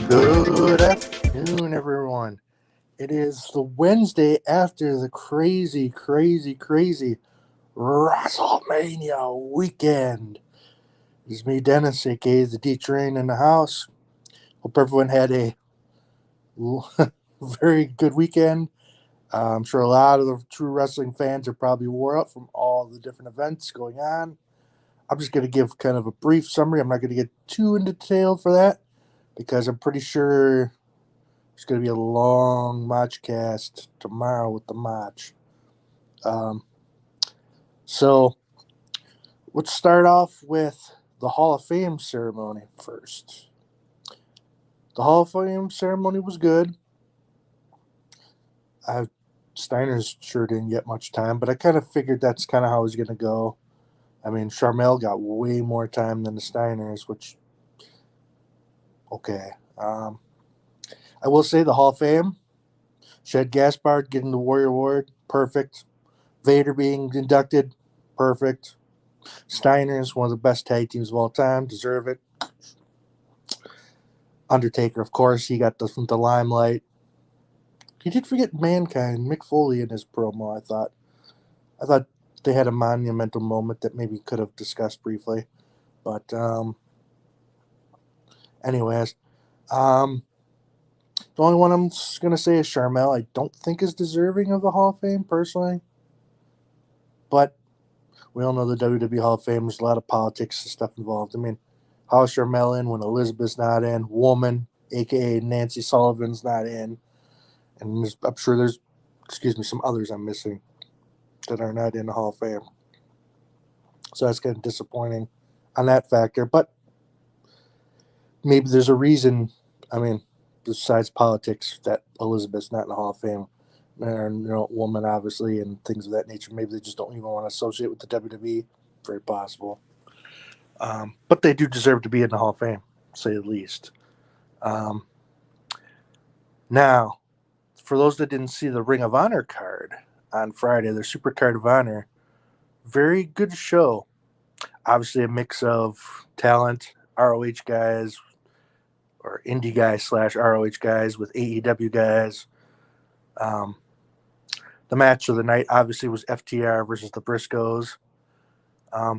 Good afternoon, everyone. It is the Wednesday after the crazy WrestleMania weekend. It's me, Dennis, aka the D-Train, in the house. Hope everyone had a very good weekend. I'm sure a lot of the true wrestling fans are probably wore out from all the different events going on. I'm just going to give kind of a brief summary. I'm not going to get too into detail for that, because I'm pretty sure it's going to be a long match cast tomorrow with the match. So let's start off with the Hall of Fame ceremony first. The Hall of Fame ceremony was good. Steiner's sure didn't get much time, but I kind of figured that's kind of how it was going to go. I mean, Sharmell got way more time than the Steiners, which, okay. I will say the Hall of Fame, Shed Gaspard getting the Warrior Award, perfect. Vader being inducted, perfect. Steiners, one of the best tag teams of all time, deserve it. Undertaker, of course, he got the limelight. He did forget Mankind, Mick Foley in his promo, I thought they had a monumental moment that maybe could have discussed briefly. But anyways, the only one I'm going to say is Sharmell. I don't think is deserving of the Hall of Fame, personally. But we all know the WWE Hall of Fame, there's a lot of politics and stuff involved. I mean, how is Sharmell in when Elizabeth's not in? Woman, a.k.a. Nancy Sullivan's not in. And I'm sure there's, some others I'm missing that are not in the Hall of Fame. So that's kind of disappointing on that factor. But maybe there's a reason, besides politics, that Elizabeth's not in the Hall of Fame. And, woman, obviously, and things of that nature. Maybe they just don't even want to associate with the WWE. Very possible. But they do deserve to be in the Hall of Fame, to say the least. Now, for those that didn't see the Ring of Honor card on Friday, their Super Card of Honor, very good show. Obviously, a mix of talent, ROH guys, or indie guys / ROH guys with AEW guys. The match of the night obviously was FTR versus the Briscoes. I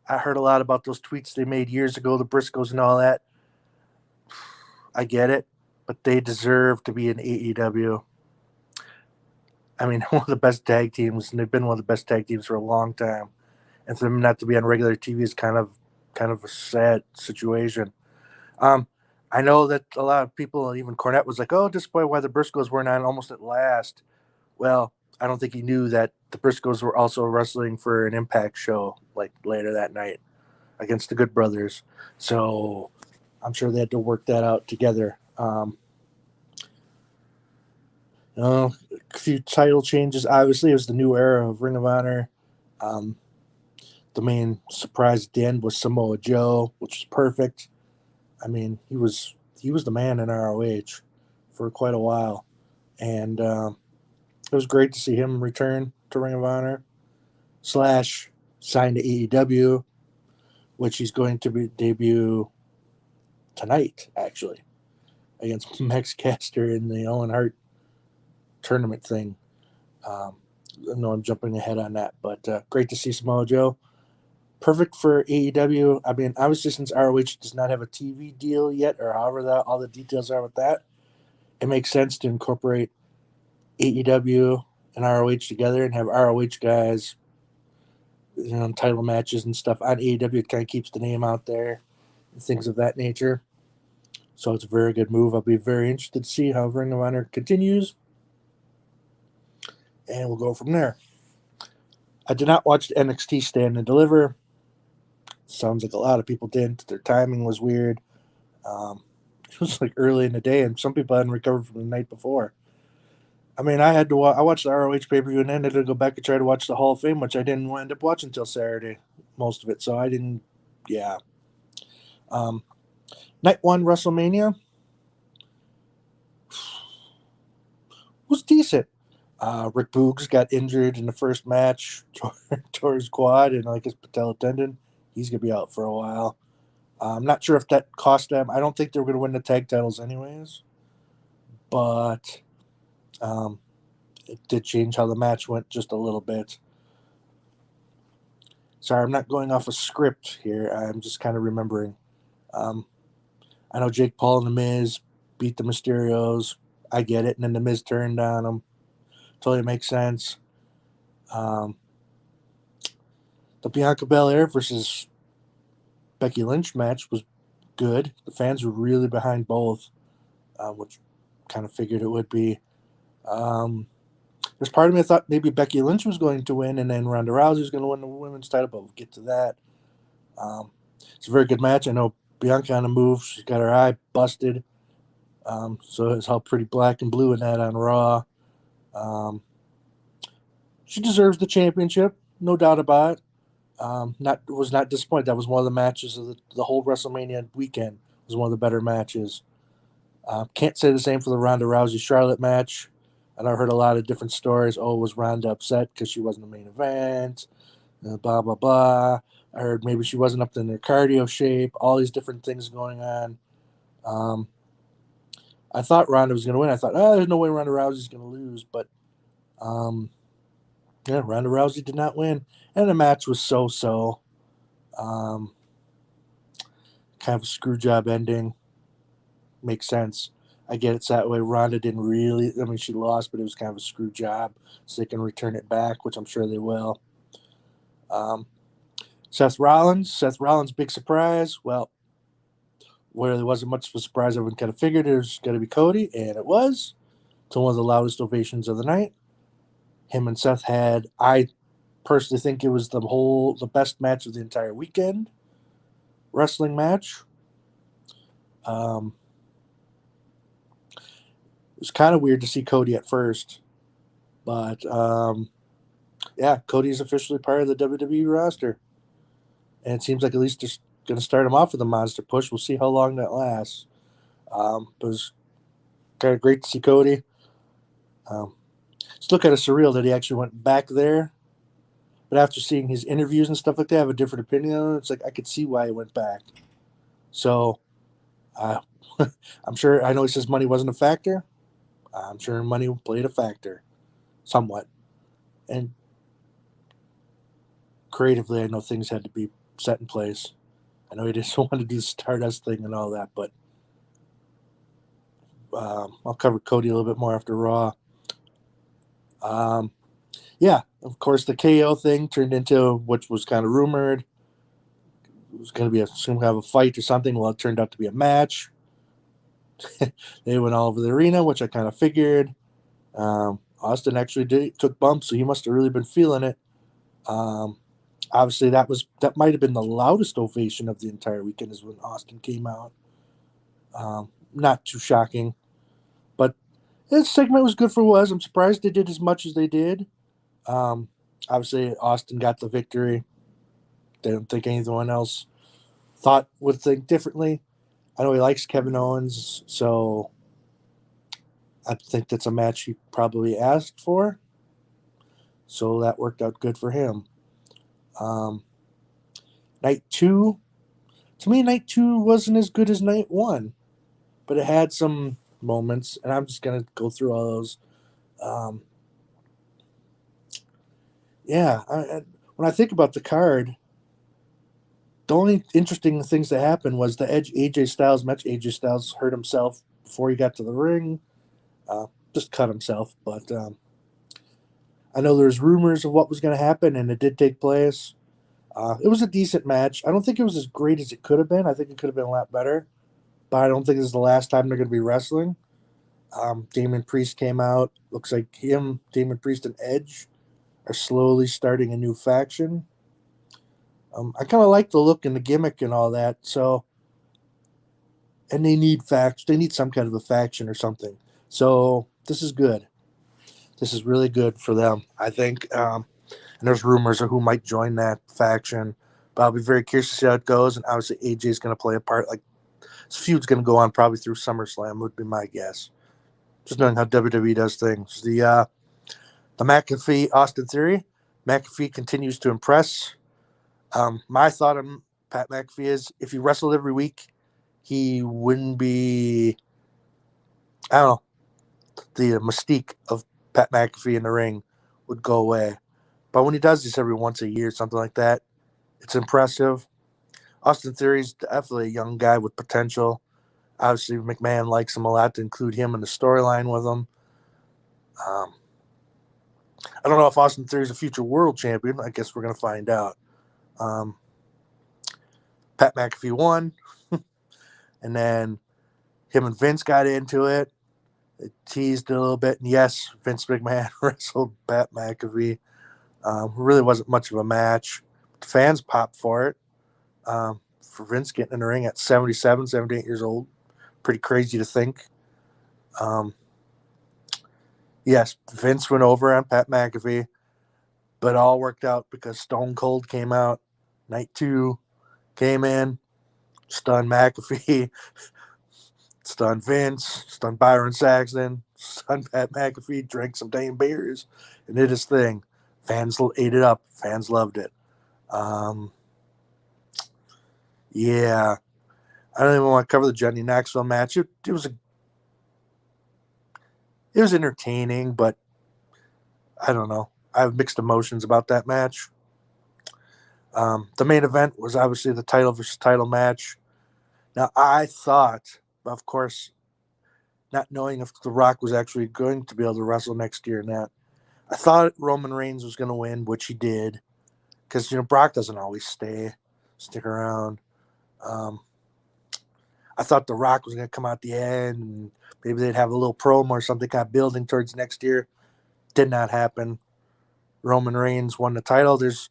heard a lot about those tweets they made years ago, the Briscoes and all that. I get it, but they deserve to be in AEW. I mean, one of the best tag teams, and they've been one of the best tag teams for a long time. And for them not to be on regular TV is kind of a sad situation. I know that a lot of people, even Cornette, was like, "Oh, disappointed why the Briscoes weren't on almost at last." Well, I don't think he knew that the Briscoes were also wrestling for an Impact show like later that night against the Good Brothers. So I'm sure they had to work that out together. A few title changes. Obviously, it was the new era of Ring of Honor. The main surprise at the end was Samoa Joe, which was perfect. I mean, he was the man in ROH for quite a while. And it was great to see him return to Ring of Honor / sign to AEW, which he's going to debut tonight, actually, against Max Caster in the Owen Hart tournament thing. I know I'm jumping ahead on that, but great to see Samoa Joe. Perfect for AEW. I mean, obviously, since ROH does not have a TV deal yet, or however all the details are with that, it makes sense to incorporate AEW and ROH together and have ROH guys, title matches and stuff on AEW. It kind of keeps the name out there and things of that nature. So it's a very good move. I'll be very interested to see how Ring of Honor continues. And we'll go from there. I did not watch the NXT Stand and Deliver. Sounds like a lot of people didn't. Their timing was weird. It was like early in the day, and some people hadn't recovered from the night before. I mean, I watched the ROH pay-per-view and then had to go back and try to watch the Hall of Fame, which I didn't end up watching until Saturday, most of it. So I didn't, yeah. Night 1 WrestleMania was decent. Rick Boogs got injured in the first match, tore his quad and like his patella tendon. He's going to be out for a while. I'm not sure if that cost them. I don't think they were going to win the tag titles anyways. But it did change how the match went just a little bit. Sorry, I'm not going off a script here. I'm just kind of remembering. I know Jake Paul and The Miz beat the Mysterios. I get it. And then The Miz turned on them. Totally makes sense. The Bianca Belair versus Becky Lynch match was good. The fans were really behind both, which kind of figured it would be. There's part of me that thought maybe Becky Lynch was going to win and then Ronda Rousey was going to win the women's title, but we'll get to that. It's a very good match. I know Bianca on the move. She's got her eye busted. So it's all pretty black and blue in that on Raw. She deserves the championship, no doubt about it. Was not disappointed. That was one of the matches of the whole WrestleMania weekend. It was one of the better matches. Can't say the same for the Ronda Rousey-Charlotte match. And I heard a lot of different stories. Oh, was Ronda upset because she wasn't the main event? Blah, blah, blah. I heard maybe she wasn't up in her cardio shape. All these different things going on. I thought Ronda was going to win. I thought, there's no way Ronda Rousey's going to lose. But, yeah, Ronda Rousey did not win. And the match was so-so. Kind of a screw job ending. Makes sense. I get it's that way. Ronda didn't really, she lost, but it was kind of a screw job. So they can return it back, which I'm sure they will. Seth Rollins, big surprise. Well, where there wasn't much of a surprise, everyone kind of figured it was going to be Cody, and it was. It's one of the loudest ovations of the night. Him and Seth had, I personally think it was the best match of the entire weekend. Wrestling match. It was kind of weird to see Cody at first. But, yeah, Cody's officially part of the WWE roster. And it seems like at least they're going to start him off with a monster push. We'll see how long that lasts. But it was kind of great to see Cody. Still kind of surreal that he actually went back there. But after seeing his interviews and stuff like that, I have a different opinion on it. It's like I could see why he went back. So, I'm sure, I know he says money wasn't a factor. I'm sure money played a factor. Somewhat. And creatively, I know things had to be set in place. I know he just wanted to do the Stardust thing and all that, but I'll cover Cody a little bit more after Raw. Yeah, of course, the KO thing turned into, which was kind of rumored, it was going to be some kind of a fight or something. Well, it turned out to be a match. They went all over the arena, which I kind of figured. Austin actually took bumps, so he must have really been feeling it. Obviously, that might have been the loudest ovation of the entire weekend is when Austin came out. Not too shocking. But this segment was good for what it was. I'm surprised they did as much as they did. Obviously, Austin got the victory. They don't think anyone else would think differently. I know he likes Kevin Owens, so I think that's a match he probably asked for. So that worked out good for him. Night 2, to me, Night 2 wasn't as good as Night 1, but it had some moments, and I'm just going to go through all those. When I think about the card, the only interesting things that happened was the AJ Styles match. AJ Styles hurt himself before he got to the ring. Just cut himself, but I know there's rumors of what was going to happen, and it did take place. It was a decent match. I don't think it was as great as it could have been. I think it could have been a lot better. but I don't think this is the last time they're going to be wrestling. Damon Priest came out. Looks like Damon Priest, and Edge are slowly starting a new faction. I kind of like the look and the gimmick and all that. So, and they need They need some kind of a faction or something. So this is good. This is really good for them, I think. And there's rumors of who might join that faction. But I'll be very curious to see how it goes. And obviously, AJ is going to play a part. Like, this feud's going to go on probably through SummerSlam, would be my guess. Just knowing how WWE does things. The McAfee Austin Theory. McAfee continues to impress. My thought on Pat McAfee is if he wrestled every week, he wouldn't be, I don't know, the mystique of Pat McAfee in the ring would go away. But when he does this every once a year, something like that, it's impressive. Austin Theory's definitely a young guy with potential. Obviously, McMahon likes him a lot to include him in the storyline with him. I don't know if Austin Theory's a future world champion. I guess we're going to find out. Pat McAfee won. And then him and Vince got into it. It teased a little bit. And yes, Vince McMahon wrestled Pat McAfee. Really wasn't much of a match. The fans popped for it. For Vince getting in the ring at 77, 78 years old. Pretty crazy to think. Yes, Vince went over on Pat McAfee, but it all worked out because Stone Cold came out. Night 2 came in, stunned McAfee, stunned Vince, stunned Byron Saxton, stunned Pat McAfee, drank some damn beers, and did his thing. Fans ate it up. Fans loved it. Yeah. I don't even want to cover the Johnny Knoxville match. It was entertaining, but I don't know. I have mixed emotions about that match. The main event was obviously the title versus title match. Now, I thought, of course, not knowing if The Rock was actually going to be able to wrestle next year, and that I thought Roman Reigns was going to win, which he did, because Brock doesn't always stick around. I thought The Rock was going to come out the end, and maybe they'd have a little promo or something kind of building towards next year. Did not happen. Roman Reigns won the title. There's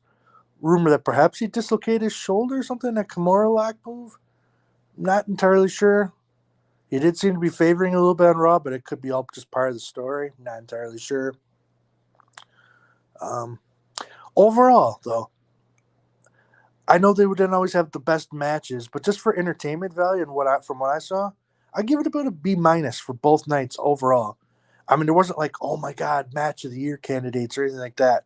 rumor that perhaps he dislocated his shoulder or something, that Kimura lock move. Not entirely sure. He did seem to be favoring a little bit on Raw, but it could be all just part of the story. Not entirely sure. Overall, though, I know they didn't always have the best matches, but just for entertainment value and from what I saw, I give it about a B- for both nights overall. I mean, there wasn't like, oh my God, match of the year candidates or anything like that.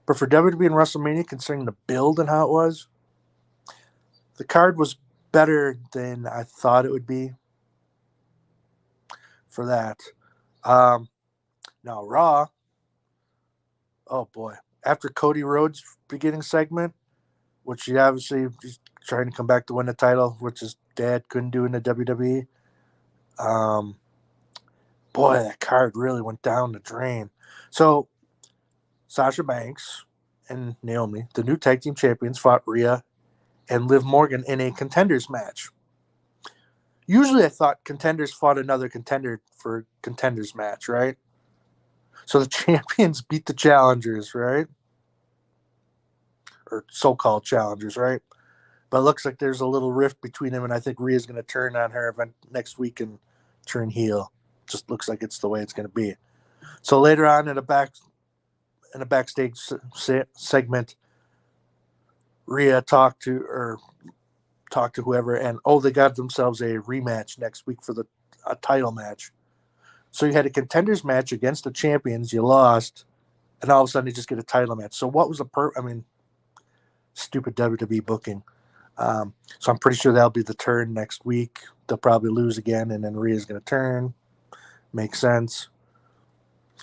But for WWE and WrestleMania, considering the build and how it was, the card was better than I thought it would be for that. Now, Raw, oh boy. After Cody Rhodes' beginning segment, which he obviously is trying to come back to win the title, which his dad couldn't do in the WWE. Boy, that card really went down the drain. So, Sasha Banks and Naomi, the new tag team champions, fought Rhea and Liv Morgan in a contenders match. Usually I thought contenders fought another contender for a contenders match, right? So the champions beat the challengers, right? Or so-called challengers, right? But it looks like there's a little rift between them, and I think Rhea's going to turn on her event next week and turn heel. Just looks like it's the way it's going to be. So later on in a backstage segment, Rhea talked to whoever, and they got themselves a rematch next week for a title match. So you had a contenders match against the champions, you lost, and all of a sudden you just get a title match. So what was stupid WWE booking. So I'm pretty sure that'll be the turn next week. They'll probably lose again, and then Rhea's going to turn. Makes sense.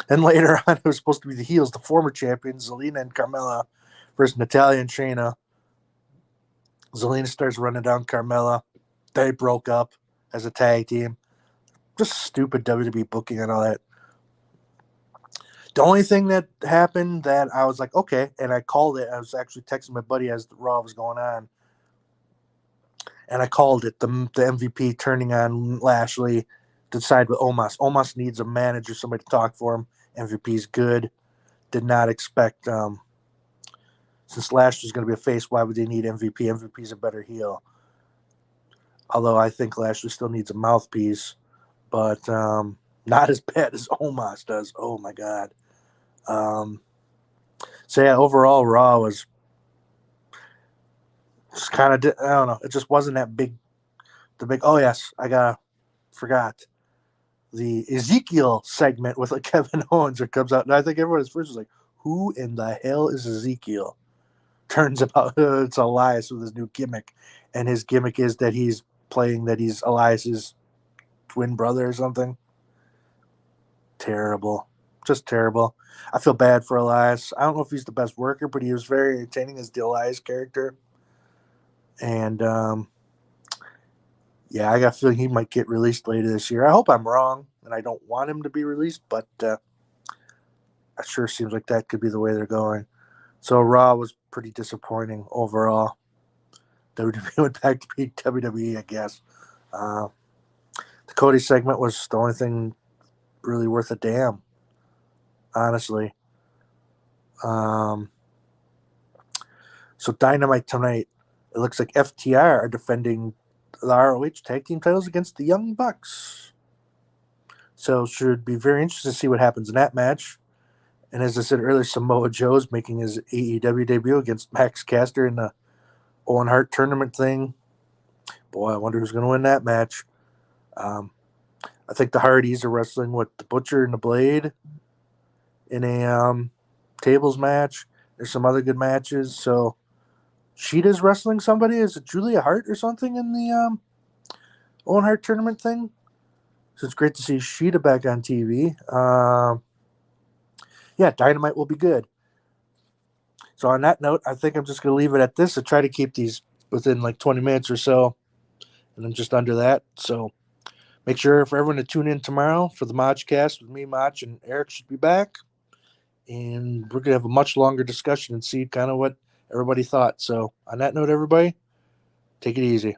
And later on, it was supposed to be the heels, the former champions, Zelina and Carmella, versus Natalya and Shayna. Zelina starts running down Carmella. They broke up as a tag team. Just stupid WWE booking and all that. The only thing that happened that I was like, okay, and I called it. I was actually texting my buddy as the Raw was going on. and I called it, the MVP turning on Lashley to decide with Omos. Omos needs a manager, somebody to talk for him. MVP's good. Did not expect, since Lashley's going to be a face, why would they need MVP? MVP's a better heel. Although I think Lashley still needs a mouthpiece, but not as bad as Omos does. Oh, my God. So, yeah, overall, Raw was just kind of, I don't know, it just wasn't that big. Oh, yes, forgot. The Ezekiel segment with like Kevin Owens that comes out, and I think everyone at first was like, who in the hell is Ezekiel? Turns out it's Elias with his new gimmick, and his gimmick is that he's playing that he's Elias's twin brother or something. Terrible. Just terrible. I feel bad for Elias. I don't know if he's the best worker, but he was very entertaining as the Elias character. And, yeah, I got a feeling he might get released later this year. I hope I'm wrong, and I don't want him to be released, but it sure seems like that could be the way they're going. So Raw was pretty disappointing overall. WWE went back to beat WWE, I guess. The Cody segment was the only thing really worth a damn, honestly. So Dynamite tonight, it looks like FTR are defending the ROH tag team titles against the Young Bucks. So should be very interesting to see what happens in that match. And as I said earlier, Samoa Joe's making his AEW debut against Max Caster in the Owen Hart tournament thing. Boy, I wonder who's going to win that match. I think the Hardys are wrestling with the Butcher and the Blade in a tables match. There's some other good matches. So Sheeta's wrestling somebody. Is it Julia Hart or something in the Owen Hart tournament thing? So it's great to see Sheeta back on TV. Yeah, Dynamite will be good. So on that note, I think I'm just going to leave it at this and try to keep these within like 20 minutes or so. And I'm just under that. So make sure for everyone to tune in tomorrow for the Modcast with me, Mach, and Eric should be back. And we're going to have a much longer discussion and see kind of what everybody thought. So on that note, everybody, take it easy.